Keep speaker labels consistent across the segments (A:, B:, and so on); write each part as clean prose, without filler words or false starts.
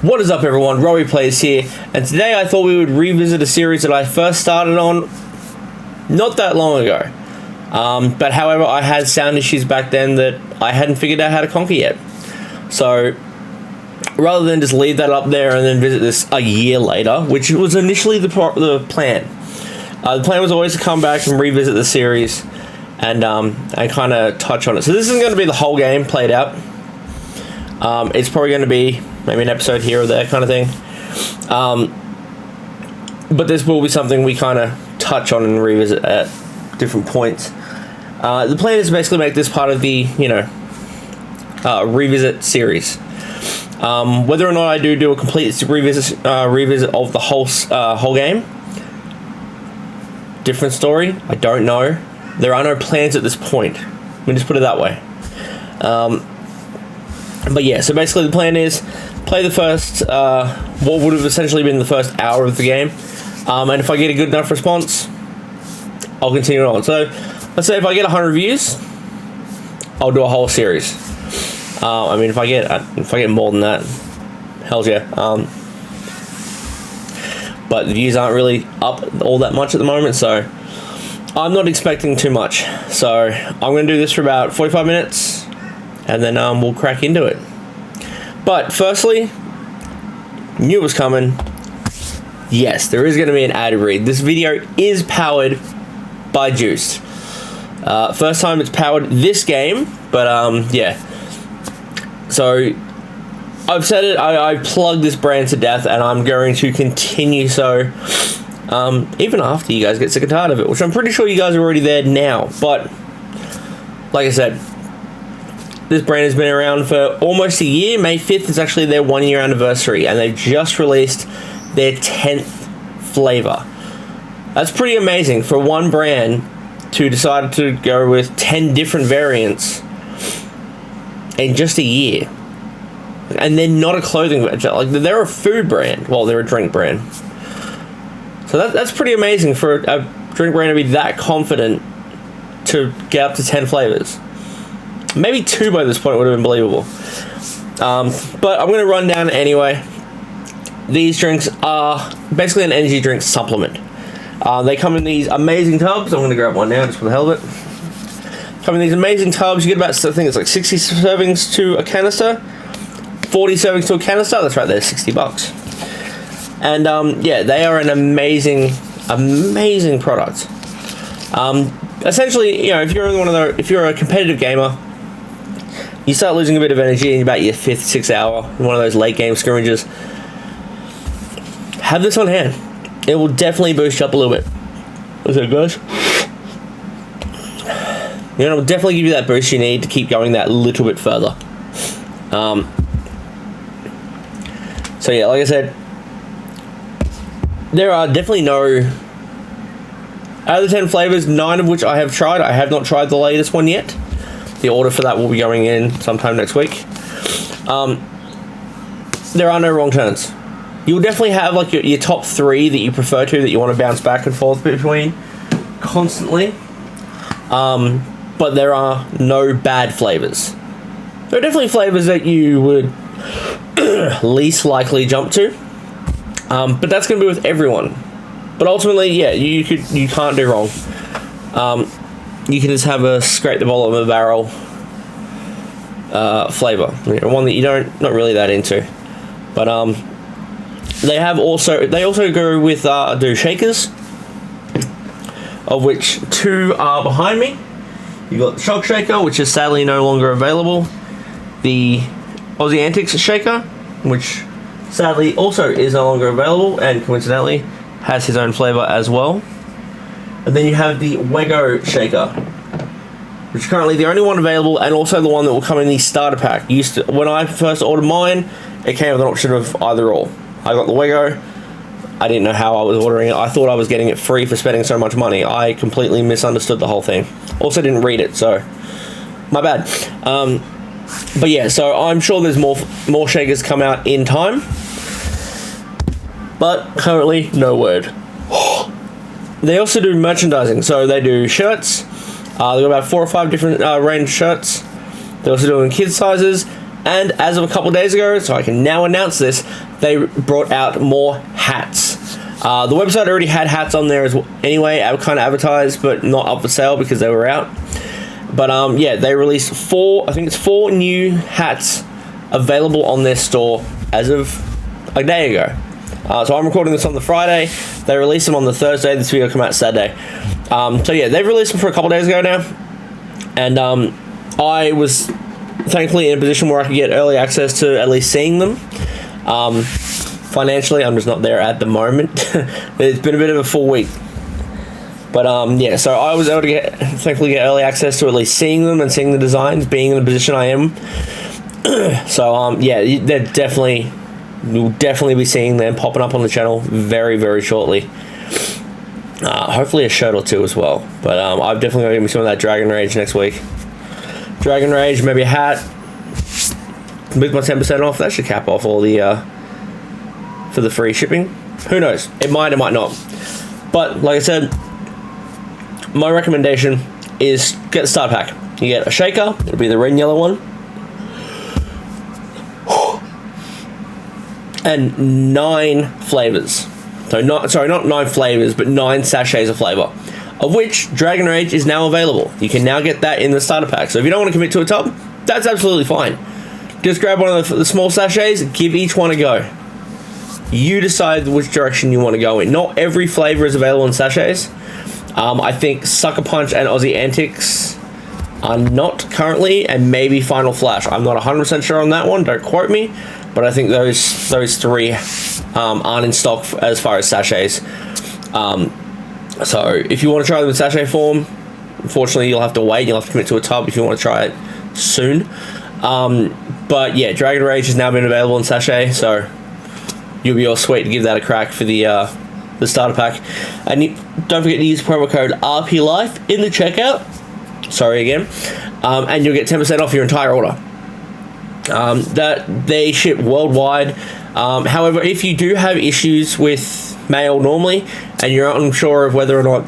A: What is up, everyone? Robbie Plays here, and today I thought we would revisit a series that I first started on not that long ago. But however, I had sound issues back then that I hadn't figured out how to conquer yet. So rather than just leave that up there and then visit this a year later, which was initially the plan. The plan was always to come back and revisit the series and kind of touch on it. So this isn't going to be the whole game played out. It's probably going to be maybe an episode here or there kind of thing. But this will be something we kind of touch on and revisit at different points. The plan is to basically make this part of the, revisit series. Whether or not I do a complete revisit of the whole game, different story. I don't know. There are no plans at this point. Let me just put it that way. But yeah, so basically the plan is play the first, what would have essentially been the first hour of the game. And if I get a good enough response, I'll continue on. So let's say if I get 100 views, I'll do a whole series. I mean, if I get more than that, hell's yeah. But the views aren't really up all that much at the moment, so I'm not expecting too much. So I'm going to do this for about 45 minutes, and then we'll crack into it. But firstly, knew it was coming. Yes, there is going to be an ad read. This video is powered by Juiced. First time it's powered this game, but yeah. So I've said it, I plugged this brand to death, and I'm going to continue so even after you guys get sick and tired of it, which I'm pretty sure you guys are already there now. But like I said, this brand has been around for almost a year. May 5th is actually their 1 year anniversary, and they've just released their 10th flavor. That's pretty amazing for one brand to decide to go with 10 different variants in just a year. And they're not a clothing brand. Like, they're a food brand. Well, they're a drink brand. So that's pretty amazing for a drink brand to be that confident to get up to 10 flavors. Maybe 2 by this point would have been believable. But I'm going to run down anyway. These drinks are basically an energy drink supplement. They come in these amazing tubs. I'm going to grab one now just for the hell of it. Come in these amazing tubs. You get about, I think it's like 60 servings to a canister. 40 servings to a canister. That's right, they're $60. And yeah, they are an amazing product. Essentially, if you're a competitive gamer, you start losing a bit of energy in about your 5th, 6th hour, one of those late game scrimmages, have this on hand. It will definitely boost you up a little bit. What's that, guys? It will definitely give you that boost you need to keep going that little bit further. So yeah, like I said, there are definitely no... Out of the 10 flavors, 9 of which I have tried. I have not tried the latest one yet. The order for that will be going in sometime next week. There are no wrong turns. You'll definitely have like your top 3 that you prefer to, that you want to bounce back and forth between constantly. But there are no bad flavors. There are definitely flavors that you would least likely jump to. But that's going to be with everyone. But ultimately, yeah, you can't do wrong. You can just have a scrape the bottom of a barrel flavor, one that you not really that into. But they also go with do shakers, of which 2 are behind me. You got the Shock Shaker, which is sadly no longer available. The Aussie Antics Shaker, which sadly also is no longer available, and coincidentally has his own flavor as well. And then you have the Wego Shaker, which is currently the only one available, and also the one that will come in the starter pack. When I first ordered mine, it came with an option of either or. I got the Wego. I didn't know how I was ordering it. I thought I was getting it free for spending so much money. I completely misunderstood the whole thing. Also didn't read it, so my bad. But yeah, so I'm sure there's more shakers come out in time. But currently, no word. They also do merchandising, so they do shirts. They've got about 4 or 5 different range shirts. They're also doing kids sizes, And as of a couple of days ago, so I can now announce this, they brought out more hats. The website already had hats on there as well, anyway, kind of advertised, but not up for sale because they were out. But yeah, they released four new hats available on their store as of a day ago. So I'm recording this on the Friday. They released them on the Thursday. This video will come out Saturday. So yeah, they've released them for a couple days ago now. And I was thankfully in a position where I could get early access to at least seeing them. Financially, I'm just not there at the moment. It's been a bit of a full week. But yeah, so I was able to thankfully get early access to at least seeing them and seeing the designs, being in the position I am. So yeah, you'll definitely be seeing them popping up on the channel very, very shortly. Hopefully a shirt or two as well. But I've definitely got to give me some of that Dragon Rage next week. Dragon Rage, maybe a hat. With my 10% off, that should cap off all the for the free shipping. Who knows? It might not. But like I said, my recommendation is get the starter pack. You get a shaker, it'll be the red and yellow one, and 9 flavors. Not 9 flavors, but 9 sachets of flavor, of which Dragon Rage is now available. You can now get that in the starter pack. So if you don't want to commit to a tub, that's absolutely fine. Just grab one of the small sachets, give each one a go. You decide which direction you want to go in. Not every flavor is available in sachets. I think Sucker Punch and Aussie Antics are not currently, and maybe Final Flash. I'm not 100% sure on that one, don't quote me, but I think those 3 aren't in stock as far as sachets. So if you want to try them in sachet form, unfortunately you'll have to wait. You'll have to commit to a tub if you want to try it soon. But yeah, Dragon Rage has now been available in sachet, so you'll be all sweet to give that a crack for the starter pack. And don't forget to use promo code RPLife in the checkout. Sorry again. And you'll get 10% off your entire order. That they ship worldwide. However, if you do have issues with mail normally and you're unsure of whether or not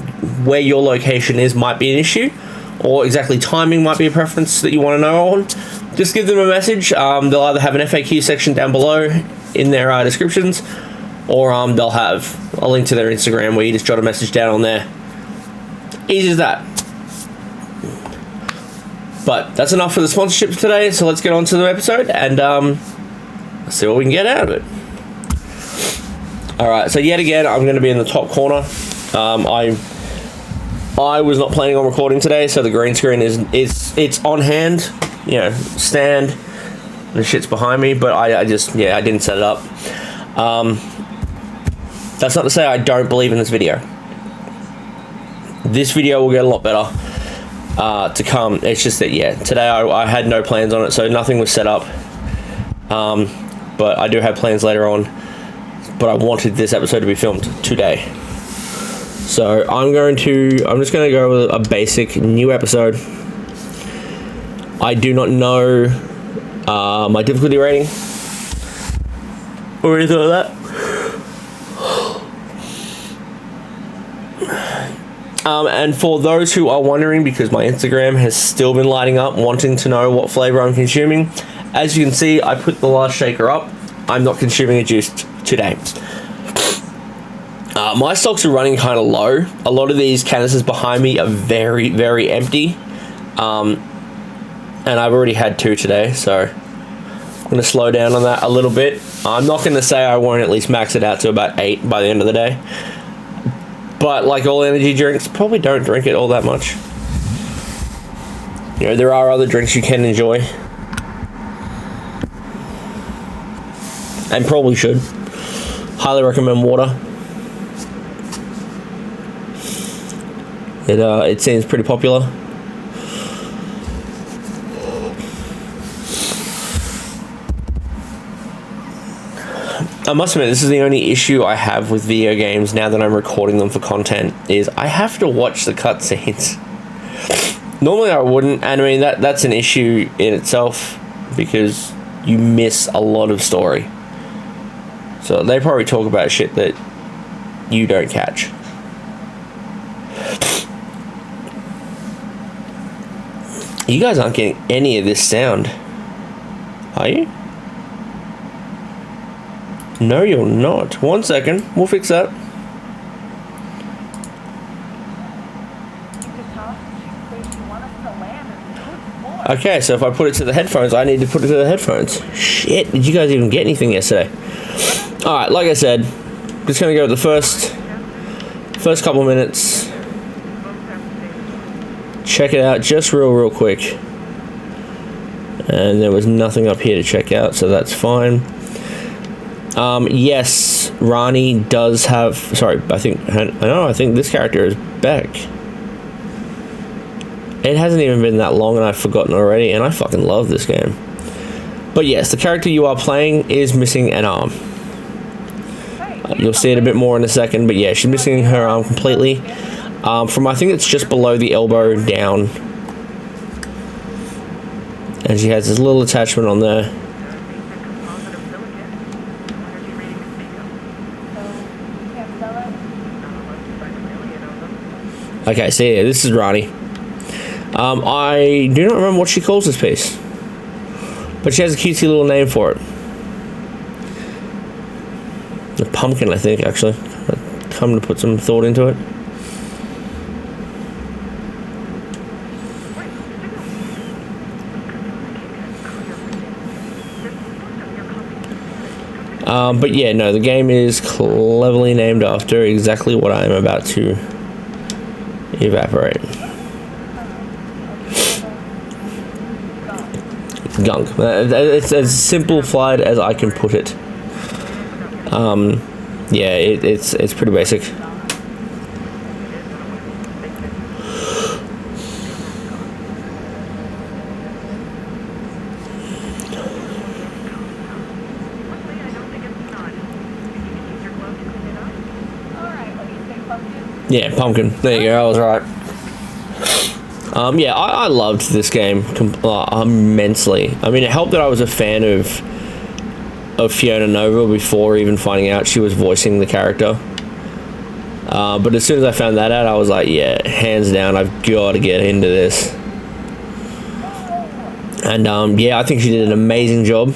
A: where your location is might be an issue, or exactly timing might be a preference that you want to know on, just give them a message. They'll either have an FAQ section down below in their descriptions, or they'll have a link to their Instagram where you just jot a message down on there. Easy as that. But that's enough for the sponsorship today, so let's get on to the episode and see what we can get out of it. Alright, so yet again, I'm going to be in the top corner. I was not planning on recording today, so the green screen it's on hand, stand, the shit's behind me, but I didn't set it up. That's not to say I don't believe in this video. This video will get a lot better to come. It's just that, today I had no plans on it, so nothing was set up. But I do have plans later on. But I wanted this episode to be filmed today. So I'm just going to go with a basic new episode. I do not know my difficulty rating or anything like that. And for those who are wondering, because my Instagram has still been lighting up wanting to know what flavor I'm consuming, as you can see, I put the last shaker up. I'm not consuming a juice today. My stocks are running kind of low. A lot of these canisters behind me are very, very empty. And I've already had 2 today, so I'm going to slow down on that a little bit. I'm not going to say I won't at least max it out to about 8 by the end of the day. But like all energy drinks, probably don't drink it all that much. There are other drinks you can enjoy. And probably should. Highly recommend water. It seems pretty popular. I must admit, this is the only issue I have with video games now that I'm recording them for content, is I have to watch the cutscenes. Normally I wouldn't, and I mean that's an issue in itself because you miss a lot of story. So they probably talk about shit that you don't catch. You guys aren't getting any of this sound. Are you? No, you're not. 1 second. We'll fix that. Okay, so if I put it to the headphones, I need to put it to the headphones. Shit, did you guys even get anything yesterday? Alright, like I said, just gonna go with the first couple minutes. Check it out just real quick. And there was nothing up here to check out, so that's fine. Yes, Rani does have... Sorry, I think this character is back. It hasn't even been that long and I've forgotten already, and I fucking love this game. But yes, the character you are playing is missing an arm. You'll see it a bit more in a second, but yeah, she's missing her arm completely. From, I think it's just below the elbow down. And she has this little attachment on there. Okay, so yeah, this is Rani. I do not remember what she calls this piece, but she has a cutesy little name for it. The pumpkin, I think, actually. Come to put some thought into it. But yeah, no, the game is cleverly named after exactly what I am about to evaporate. Gunk. It's as simplified as I can put it. Yeah, it's pretty basic. Yeah, pumpkin. There you go, I was right. Yeah, I loved this game immensely. I mean, it helped that I was a fan of Fiona Nova before even finding out she was voicing the character. But as soon as I found that out, I was like, yeah, hands down, I've got to get into this. And yeah, I think she did an amazing job.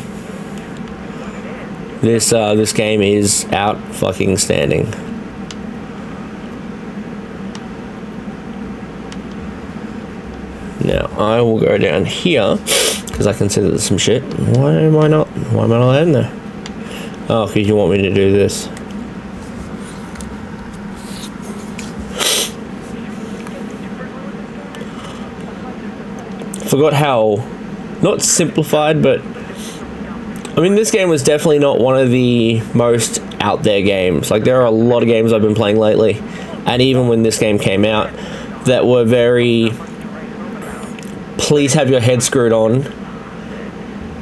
A: This game is out fucking standing. Now I will go down here because I can see that there's some shit. Why am I not in there? Oh, because you want me to do this. Forgot how, not simplified, but I mean, this game was definitely not one of the most out there games. Like, there are a lot of games I've been playing lately, and even when this game came out, that were very, please have your head screwed on,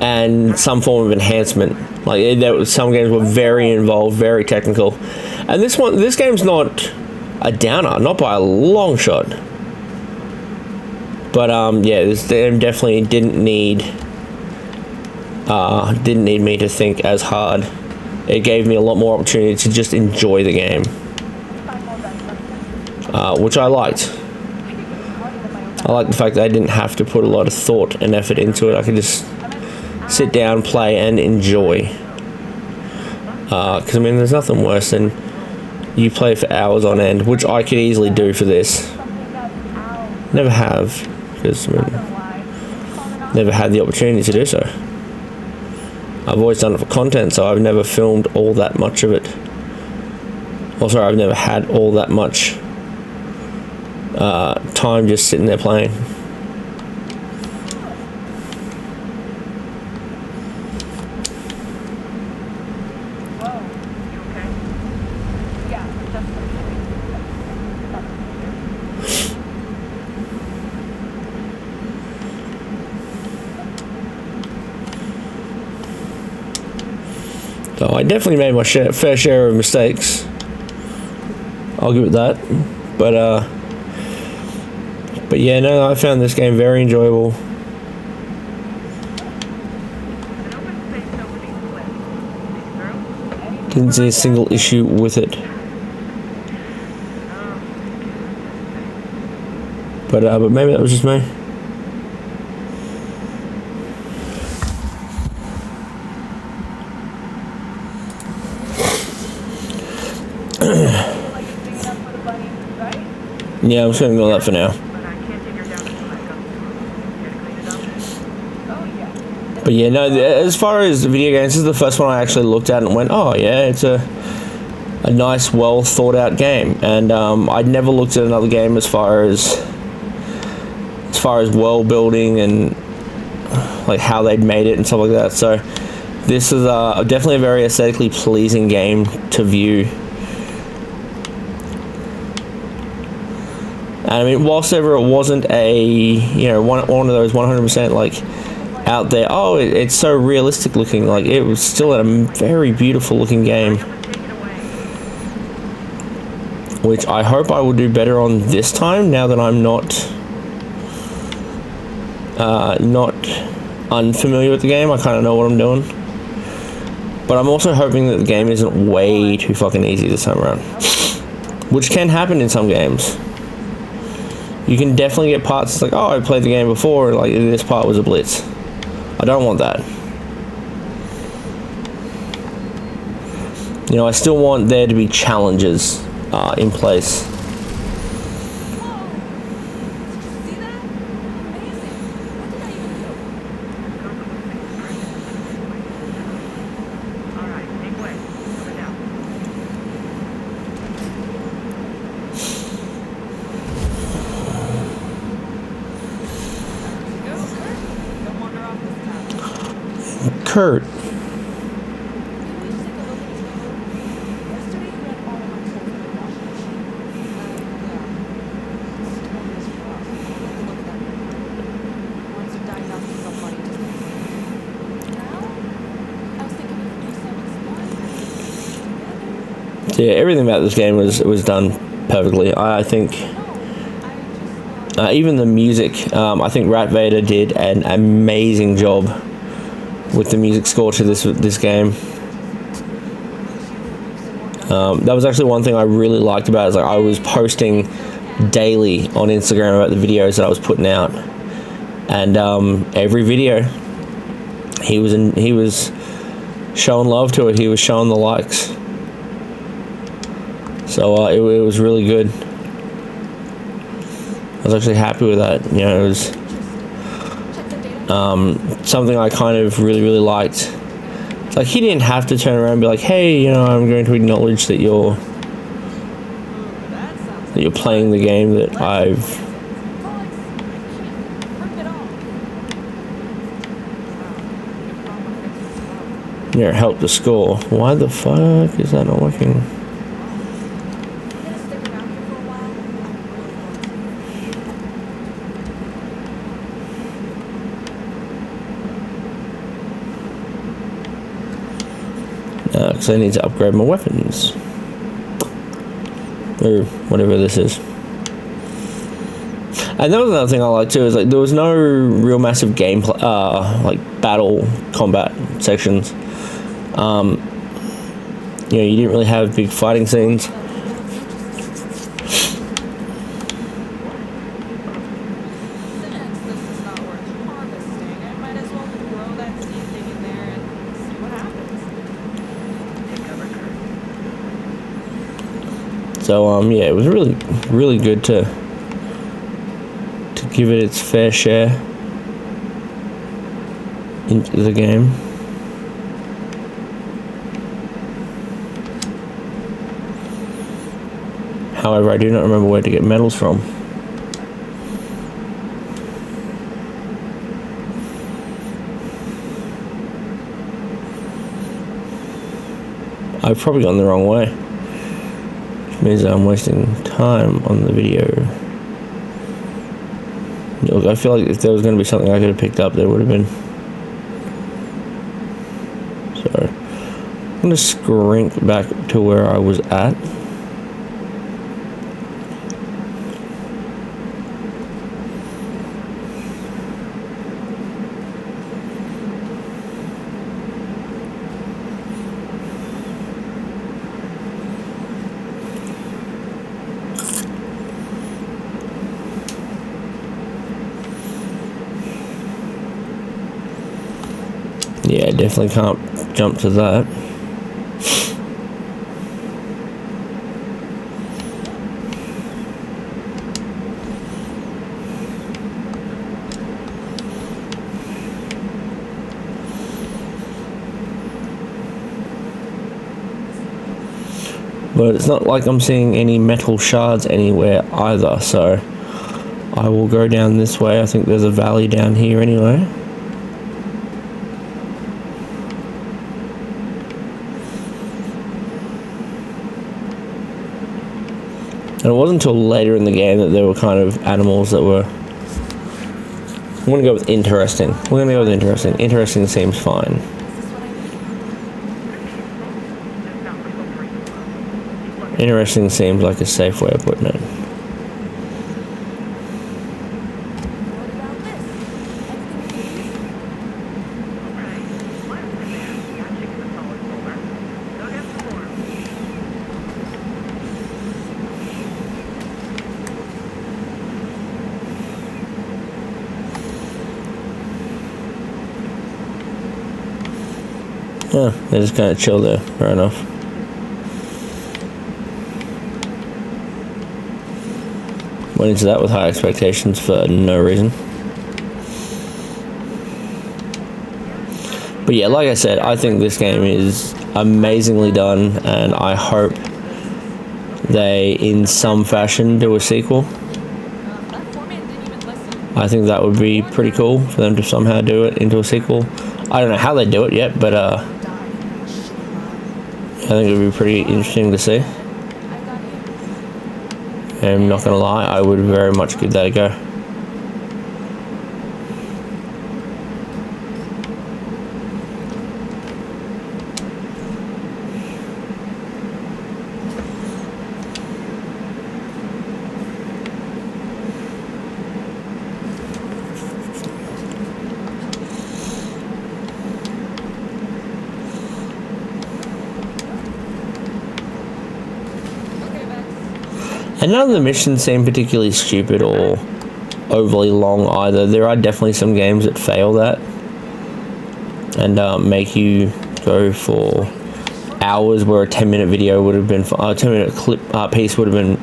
A: and some form of enhancement. Like, some games were very involved, very technical, and this game's not a downer, not by a long shot. But yeah, this game definitely didn't need me to think as hard. It gave me a lot more opportunity to just enjoy the game, which I liked. I like the fact that I didn't have to put a lot of thought and effort into it. I could just sit down, play, and enjoy. Because, I mean, there's nothing worse than you play for hours on end, which I could easily do for this. Never have, because, I mean, never had the opportunity to do so. I've always done it for content, so I've never filmed all that much of it. Also, I've never had all that much time just sitting there playing. So I definitely made my fair share of mistakes. I'll give it that. But yeah, no, I found this game very enjoyable. Didn't see a single issue with it. But maybe that was just me. Yeah, I'm just gonna ignore that for now. But yeah, no, as far as video games, this is the first one I actually looked at and went, oh yeah, it's a nice, well thought out game. And I'd never looked at another game as far as world building and like how they'd made it and stuff like that. So this is definitely a very aesthetically pleasing game to view. And I mean, whilst ever it wasn't a one of those 100% like out there, oh it's so realistic looking, like it was still a very beautiful looking game, which I hope I will do better on this time, now that I'm not unfamiliar with the game. I kind of know what I'm doing, but I'm also hoping that the game isn't way too fucking easy this time around, which can happen in some games. You can definitely get parts like, oh, I played the game before, like this part was a blitz. I don't want that. I still want there to be challenges in place. Kurt. Yeah, everything about this game was done perfectly. I think even the music, I think Rat Vader did an amazing job with the music score to this game. That was actually one thing I really liked about it, is like I was posting daily on Instagram about the videos that I was putting out, and every video he was showing love to it. He was showing the likes. So it was really good. I was actually happy with that. It was something I kind of really liked. It's like he didn't have to turn around and be like, hey, I'm going to acknowledge that you're playing the game that I've helped the score. Why the fuck is that not working? Because I need to upgrade my weapons, or whatever this is. And that was another thing I liked too, is like there was no real massive gameplay, like battle combat sections. You didn't really have big fighting scenes. So yeah, it was really good to give it its fair share into the game. However, I do not remember where to get medals from. I've probably gone the wrong way. Means I'm wasting time on the video. Look, I feel like if there was going to be something I could have picked up, there would have been. So I'm going to scrink back to where I was at. Yeah, definitely can't jump to that. But it's not like I'm seeing any metal shards anywhere either, so I will go down this way. I think there's a valley down here anyway. And it wasn't until later in the game that there were kind of animals that were... I'm going to go with interesting. We're going to go with interesting. Interesting seems fine. Interesting seems like a safe way of putting it. Oh, they just kind of chill there. Fair enough. Went into that with high expectations for no reason. But yeah, like I said, I think this game is amazingly done, and I hope they, in some fashion, do a sequel. I think that would be pretty cool for them to somehow do it into a sequel. I don't know how they do it yet, but I think it would be pretty interesting to see. And I'm not going to lie, I would very much give that a go. And none of the missions seem particularly stupid or overly long either. There are definitely some games that fail that and make you go for hours where a 10-minute video would have been, a 10-minute clip piece would have been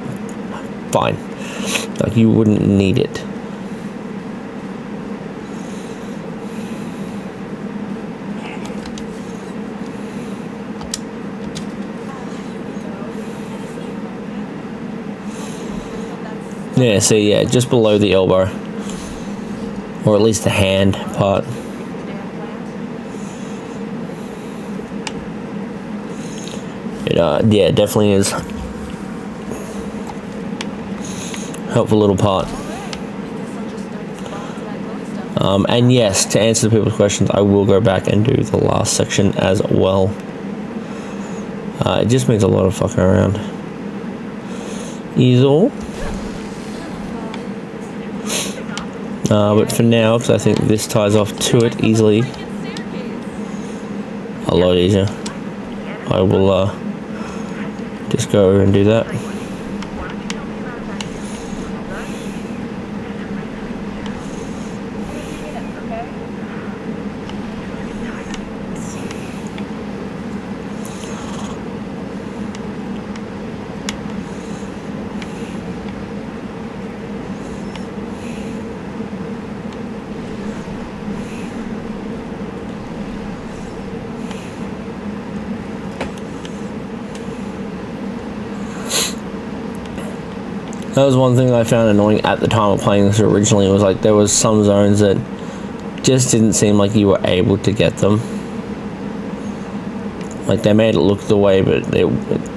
A: fine. Like, you wouldn't need it. Yeah, see, yeah, just below the elbow. Or at least the hand part. It, yeah, definitely is. Helpful little part. And yes, to answer the people's questions, I will go back and do the last section as well. It just means a lot of fucking around. Is all. But for now, because I think this ties off to it easily, a lot easier, I will just go over and do that. That was one thing that I found annoying at the time of playing this originally, was like there was some zones that just didn't seem like you were able to get them. Like, they made it look the way, but it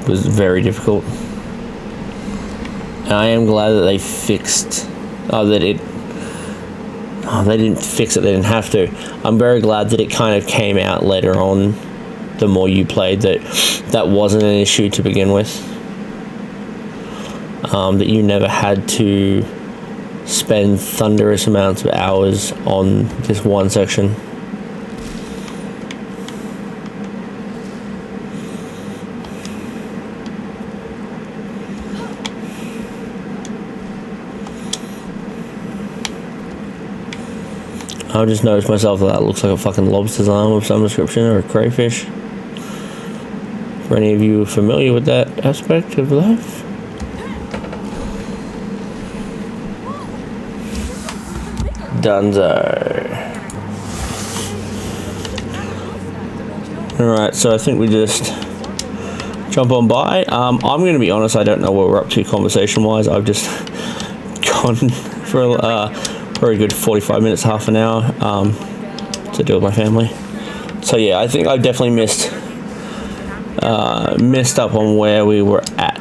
A: was very difficult. And I am glad that they fixed, they didn't fix it, they didn't have to. I'm very glad that it kind of came out later on, the more you played, that wasn't an issue to begin with. That you never had to spend thunderous amounts of hours on this one section. I just noticed myself that looks like a fucking lobster's arm of some description, or a crayfish. For any of you familiar with that aspect of life. Dunzo. Alright, so I think we just jump on by. I'm going to be honest, I don't know what we're up to conversation-wise. I've just gone for a good 45 minutes, half an hour to do with my family. So yeah, I think I definitely missed up on where we were at.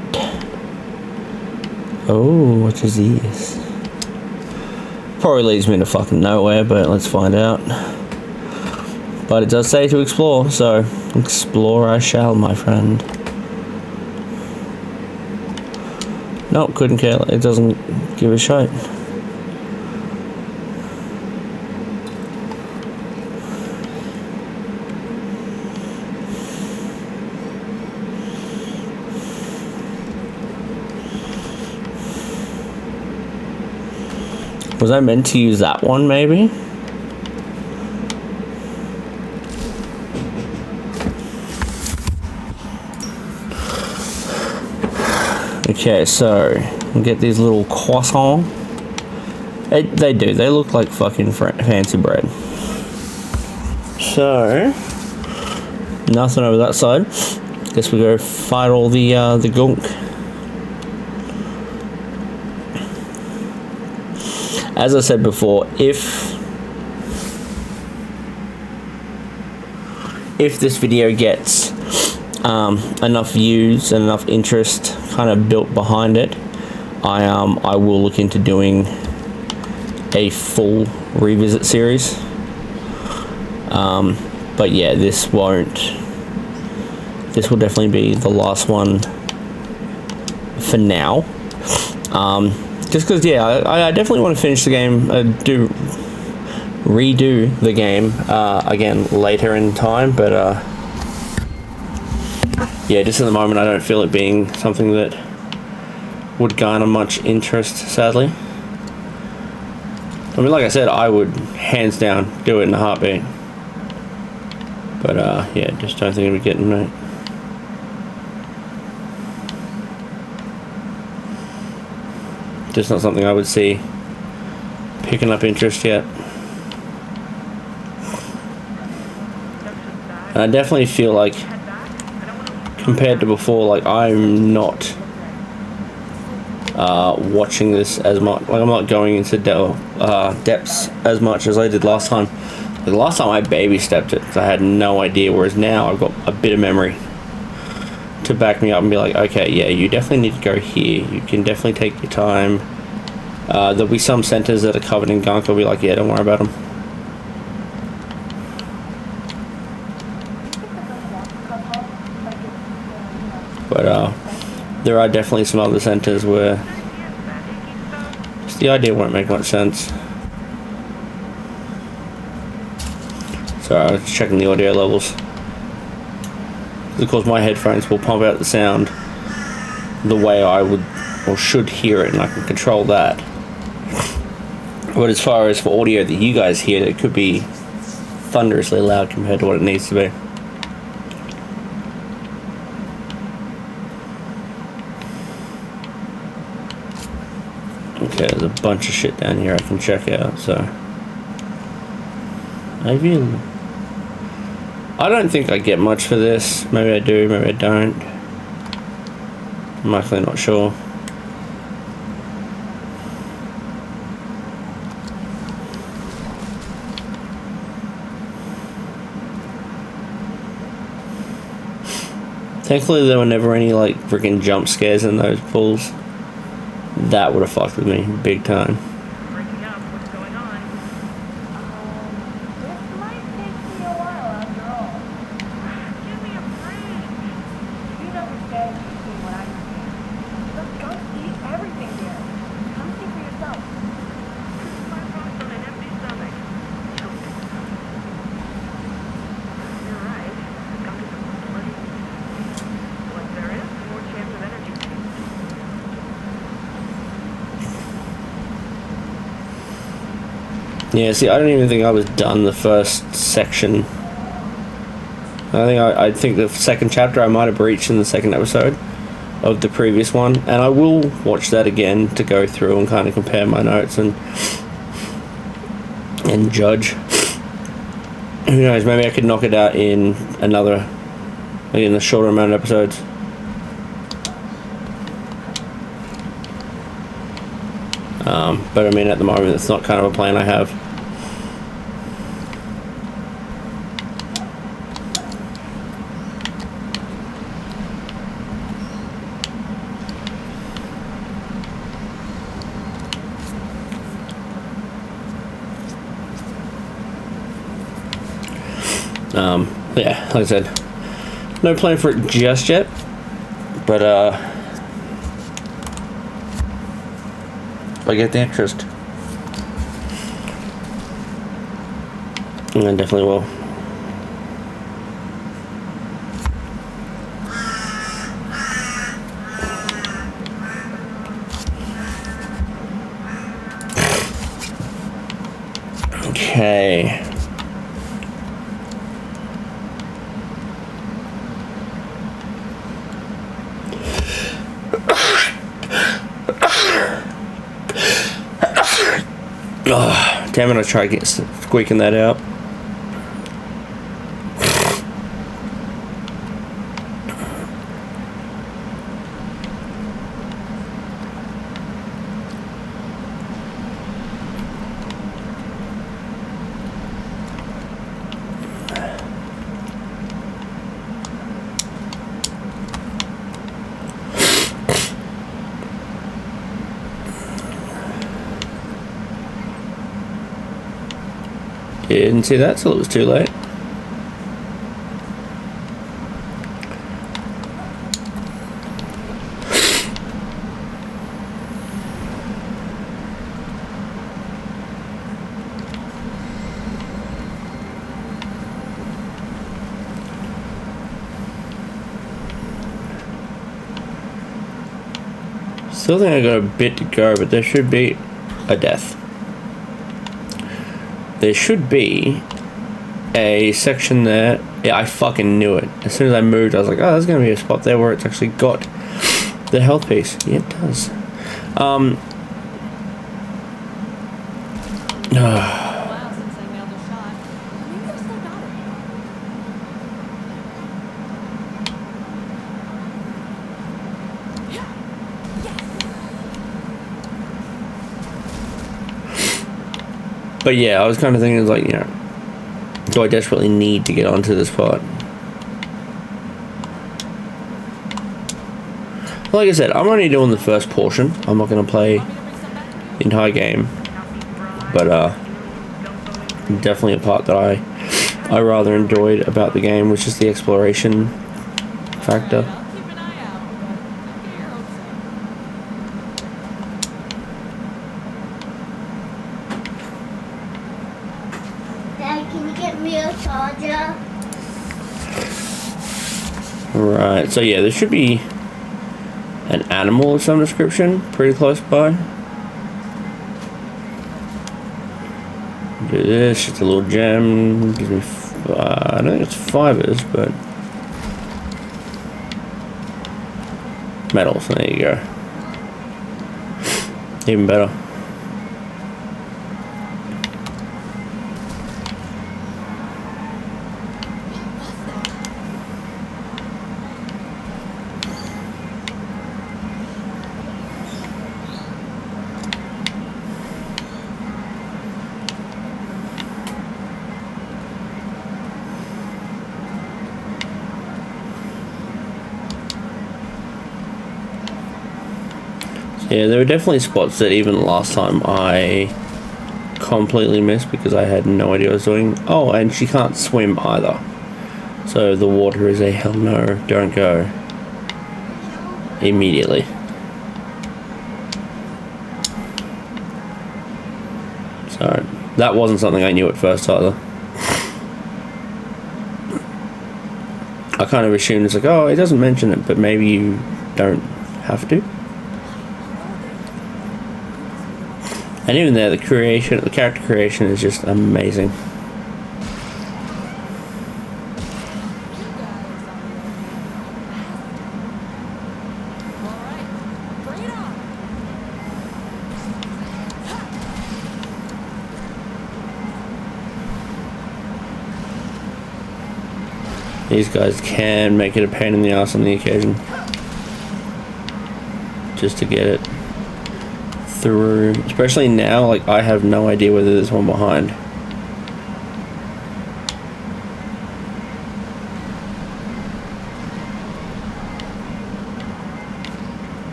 A: Oh, what is this? Probably leads me to fucking nowhere, but let's find out. But it does say to explore, so explore I shall, my friend. Nope, couldn't care. It doesn't give a shit. Was I meant to use that one, maybe? Okay, so we'll get these little croissants. They do. They look like fucking fancy bread. So nothing over that side. Guess we go fight all the gunk. As I said before, if this video gets enough views and enough interest kind of built behind it, I will look into doing a full revisit series. But yeah, this will definitely be the last one for now. Just because, yeah, I definitely want to finish the game, redo the game again later in time, but yeah, just at the moment I don't feel it being something that would garner much interest, sadly. I mean, like I said, I would hands down do it in a heartbeat, but yeah, just don't think it'd be getting it. Just not something I would see picking up interest yet. And I definitely feel like, compared to before, like I'm not watching this as much. Like I'm not going into depths as much as I did last time. Like last time I baby stepped it, so I had no idea. Whereas now I've got a bit of memory to back me up and be like, okay, yeah, you definitely need to go here. You can definitely take your time. There'll be some centers that are covered in gunk. I'll be like, yeah, don't worry about them. But there are definitely some other centers where just the idea won't make much sense. Sorry, I was checking the audio levels. Of course, my headphones will pump out the sound the way I would or should hear it, and I can control that. But as far as for audio that you guys hear, it could be thunderously loud compared to what it needs to be. Okay, there's a bunch of shit down here I can check out, so maybe I don't think I get much for this. Maybe I do, maybe I don't. I'm actually not sure. Thankfully there were never any like freaking jump scares in those pools. That would have fucked with me big time.
B: Breaking up, what's going on?
C: This might take me a while after all.
B: Give me a break.
C: You'd understand if you see what I see. The ghosts eat everything here. Come see for yourself.
B: My thoughts on an empty stomach. You're right. Gunk is a bloody. What there is, more chance of energy.
A: Yeah, see, I don't even think I was done the first section. I think the second chapter I might have breached in the second episode of the previous one, and I will watch that again to go through and kind of compare my notes and judge. Who knows, maybe I could knock it out in another, like in a shorter amount of episodes. But I mean, at the moment, it's not kind of a plan I have. Yeah, like I said, no plan for it just yet, but if I get the interest, I definitely will. Okay. Oh, damn it, I tried squeaking that out. Didn't see that till it was too late. Still think I got a bit to go, but there should be a death. There should be a section there. Yeah, I fucking knew it. As soon as I moved, I was like, oh, there's going to be a spot there where it's actually got the health piece. Yeah, it does.
D: Wow, since I nailed a shot. Maybe I still got it.
A: But yeah, I was kind of thinking, like, you know, do I desperately need to get onto this part? Like I said, I'm only doing the first portion. I'm not going to play the entire game. But definitely a part that I rather enjoyed about the game, which is the exploration factor.
D: I'll keep an eye out, but don't get your hopes up.
C: Dad, can you get me a charger?
A: Right, so yeah, there should be an animal of some description pretty close by. Do this, it's a little gem, gives me, I don't think it's fibers, but metals, there you go. Even better. Yeah, there were definitely spots that even last time I completely missed because I had no idea what I was doing. Oh, and she can't swim either. So the water is a hell no, don't go. Immediately. So, that wasn't something I knew at first either. I kind of assumed it's like, oh, it doesn't mention it, but maybe you don't have to. And even there, the character creation is just amazing. These guys can make it a pain in the ass on the occasion. Just to get it through, especially now. Like, I have no idea whether there's one behind.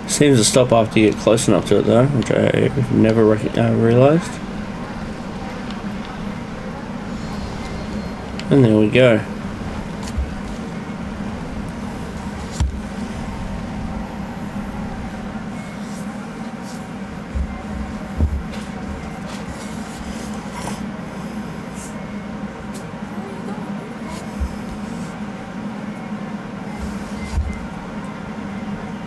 A: Seems to stop after you get close enough to it though, which I never realised. And there we go.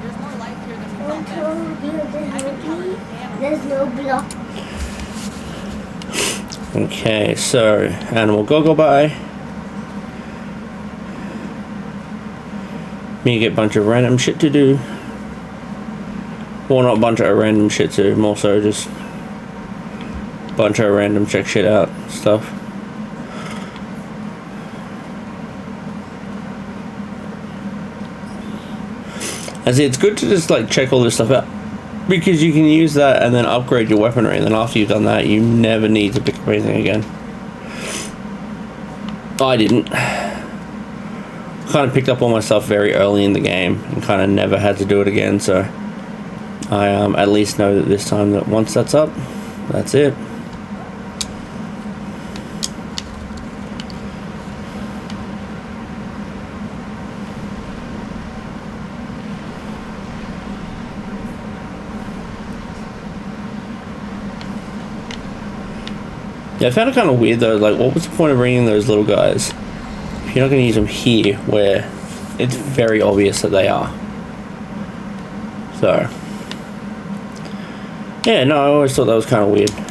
D: There's more life here than we
C: I
D: thought.
C: told you there's no block.
A: Okay, so animal goggle by. Me get a bunch of random shit to do. Well, not a bunch of random shit to do, more so just a bunch of random check shit out stuff. As it's good to just like check all this stuff out, because you can use that and then upgrade your weaponry, and then after you've done that, you never need to pick up anything again. I didn't. Kind of picked up all my stuff very early in the game and kind of never had to do it again, so I at least know that this time that once that's up, that's it. Yeah, I found it kind of weird though, like what was the point of bringing those little guys if you're not going to use them here where it's very obvious that they are. So yeah, no, I always thought that was kind of weird.
D: This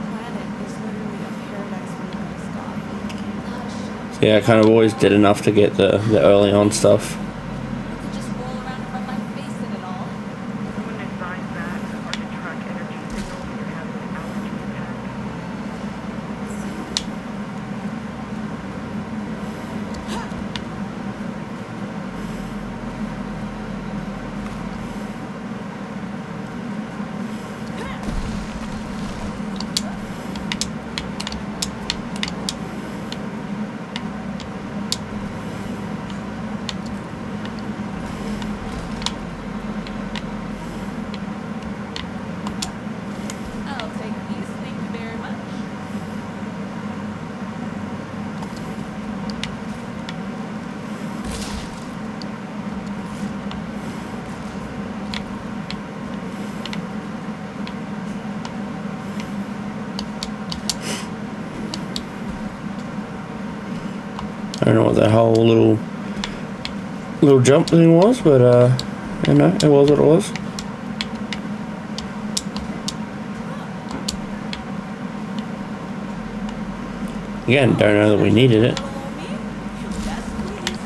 D: planet is literally a paradise for the sky. Gosh,
A: Yeah, I kind of always did enough to get the early on stuff.
D: I could just roll around and rub my face in it all.
B: Someone advised that or to track energy signals you have an altitude attack.
D: I'll take these, thank you very much.
A: I don't know what that whole little jump thing was, but you know, it was what it was. Again, don't know that we needed it.
D: Little old me? Yes, please.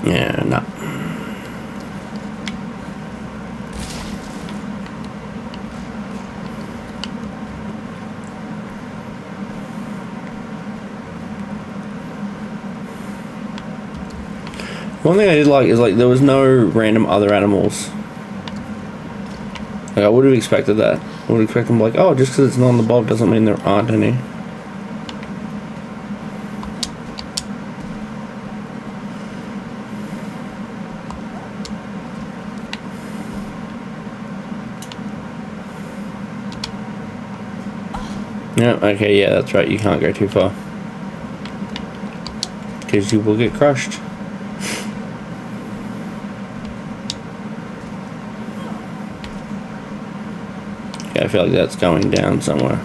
A: Yeah, no. One thing I did like is like there was no random other animals. Like I would have expected that. I would expect them like, oh, just because it's not on the bob doesn't mean there aren't any. Yeah, okay, yeah, that's right, you can't go too far. Because you will get crushed. Okay, I feel like that's going down somewhere.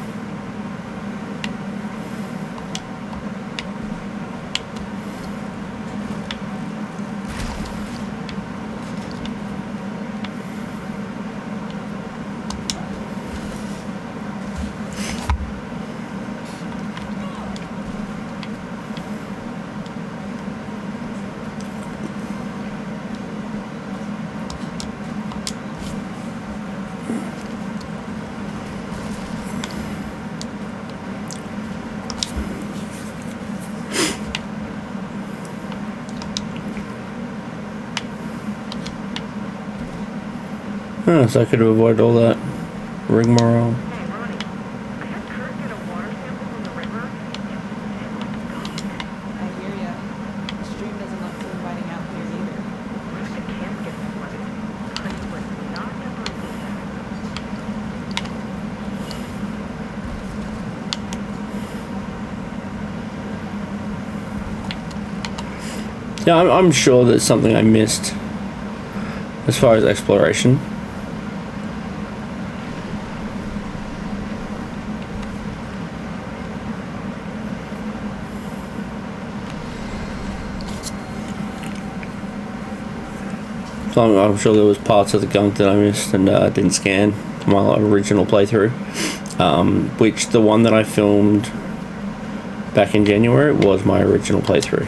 A: Huh, so I could have avoided all that rigmarole.
B: Hey, Ronnie. I had Kurt get a water sample from the river.
D: I hear ya. The stream doesn't look too inviting out here either.
B: The camp gets flooded. Honey was not approved of that.
A: Yeah, I'm sure there's something I missed as far as exploration. So I'm sure there was parts of the Gunk that I missed and didn't scan my original playthrough. Which the one that I filmed back in January was my original playthrough.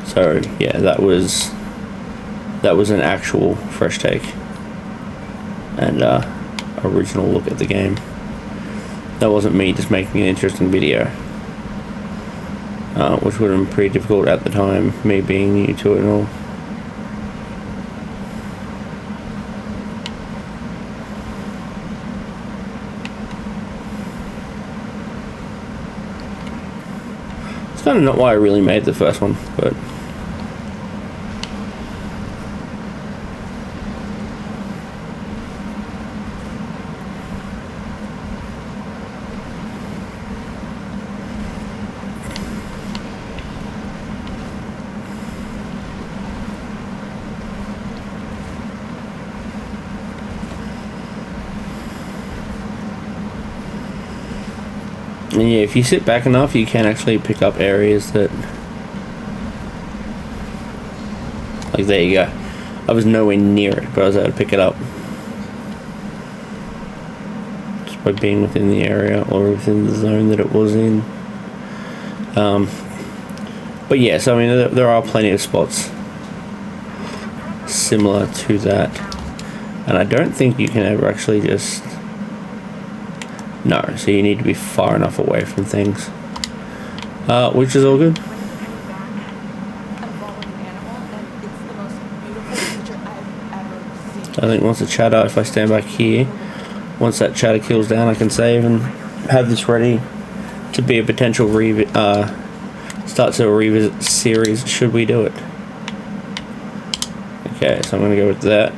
A: So yeah, that was an actual fresh take and original look at the game. That wasn't me just making an interesting video, which would have been pretty difficult at the time, me being new to it and all. It's kind of not why I really made the first one, but and yeah, if you sit back enough, you can actually pick up areas that, like there you go. I was nowhere near it, but I was able to pick it up just by being within the area or within the zone that it was in. But yes, I mean there are plenty of spots similar to that, and I don't think you can ever actually just. No, so you need to be far enough away from things, which is all good.
D: I've followed an animal, and it's the most beautiful creature I've ever seen.
A: I think once the chatter, if I stand back here, once that chatter kills down, I can save and have this ready to be a potential start to a revisit series should we do it. Okay, so I'm going to go with that.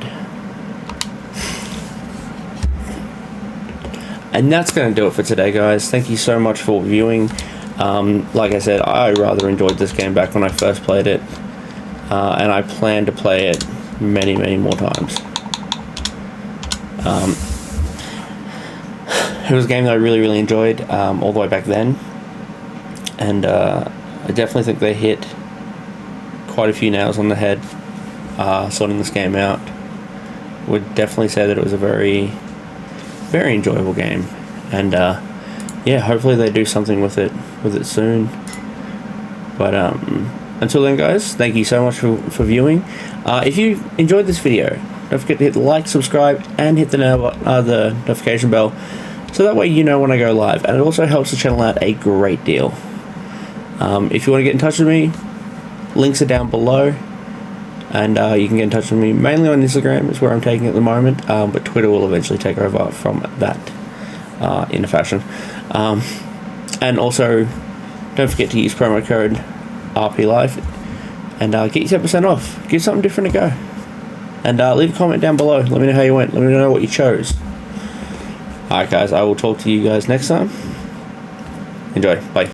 A: And that's going to do it for today, guys. Thank you so much for viewing. Like I said, I rather enjoyed this game back when I first played it. And I plan to play it many, many more times. It was a game that I really, really enjoyed all the way back then. And I definitely think they hit quite a few nails on the head sorting this game out. Would definitely say that it was a very, very enjoyable game. And yeah, hopefully they do something with it soon. But until then, guys, thank you so much for viewing. If you enjoyed this video, don't forget to hit like, subscribe, and hit the notification bell, so that way you know when I go live. And it also helps the channel out a great deal. If you want to get in touch with me, links are down below. And you can get in touch with me mainly on Instagram, is where I'm taking it at the moment, but Twitter will eventually take over from that in a fashion. And also, don't forget to use promo code RPLife and get your 10% off. Give something different a go. And leave a comment down below. Let me know how you went. Let me know what you chose. Alright guys, I will talk to you guys next time. Enjoy. Bye.